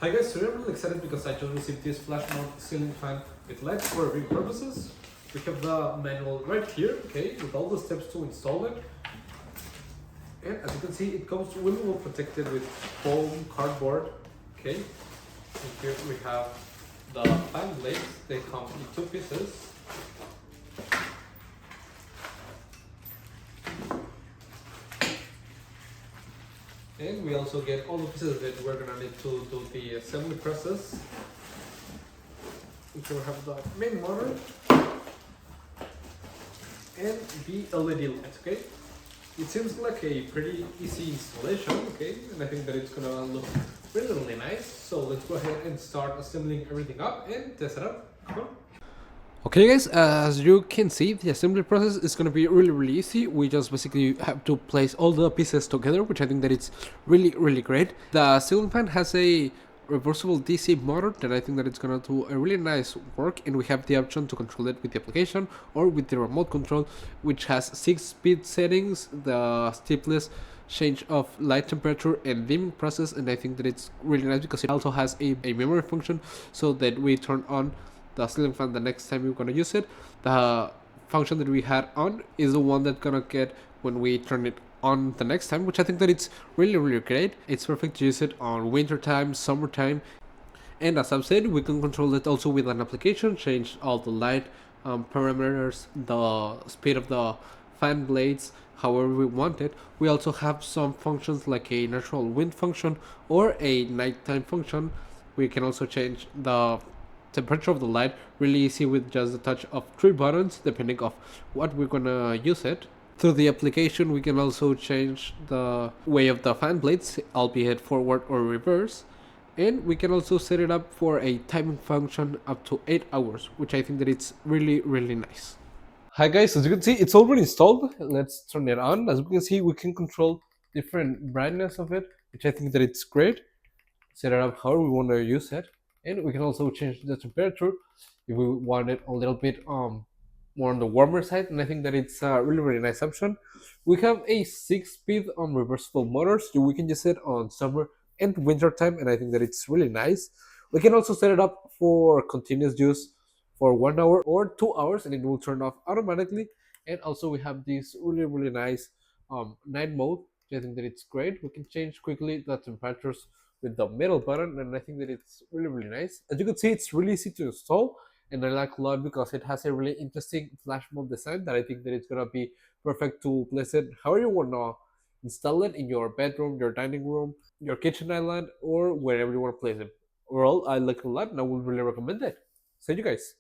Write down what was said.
Hi guys, today I'm really excited because I just received this flash mount ceiling fan with lights for reviewing purposes. We have the manual right here, okay, with all the steps to install it. And as you can see, it comes really well protected with foam cardboard, okay. And here we have the fan blades. They come in two pieces. And we also get all the pieces that we're gonna need to do the assembly process. Here we have the main motor and the LED lights, okay? It seems like a pretty easy installation, okay? And I think that it's gonna look really, really nice. So let's go ahead and start assembling everything up and test it out. Come on. Okay guys, as you can see, the assembly process is going to be really easy. We just basically have to place all the pieces together, which I think that it's really great. The ceiling fan has a reversible DC motor that I think that it's going to do a really nice work, and we have the option to control it with the application or with the remote control, which has 6 speed settings, the Stepless change of light temperature and dimming process, and I think that it's really nice because it also has a memory function so that we turn on the ceiling fan the next time we're gonna use it. The function that we had on is the one that's gonna get when we turn it on the next time, which I think that it's really great. It's perfect to use it on winter time, summertime, and as I've said, we can control it also with an application, change all the light parameters, the speed of the fan blades, however we want it. We also have some functions like a natural wind function or a nighttime function. We can also change the temperature of the light really easy with just the touch of 3 buttons depending of what we're gonna use it. Through the application we can also change the way of the fan blades, albeit forward or reverse, and we can also set it up for a timing function up to 8 hours, which I think that it's really nice. Hi guys, as you can see it's already installed. Let's turn it on. As we can see, we can control different brightness of it, which I think that it's great. Set it up however we want to use it, and we can also change the temperature if we want it a little bit more on the warmer side, and I think that it's a really nice option. We have a 6-speed reversible motor, so we can use it on summer and winter time, and I think that it's really nice. We can also set it up for continuous use for 1 hour or 2 hours, and it will turn off automatically. And also we have this really nice night mode. I think that it's great. We can change quickly the temperatures with the middle button, and I think that it's really nice. As you can see, it's really easy to install, and I like a lot because it has a really interesting flash mob design that I think that it's gonna be perfect to place it however you wanna install it, in your bedroom, your dining room, your kitchen island, or wherever you want to place it. Overall, I like it a lot and I would really recommend it. See you guys.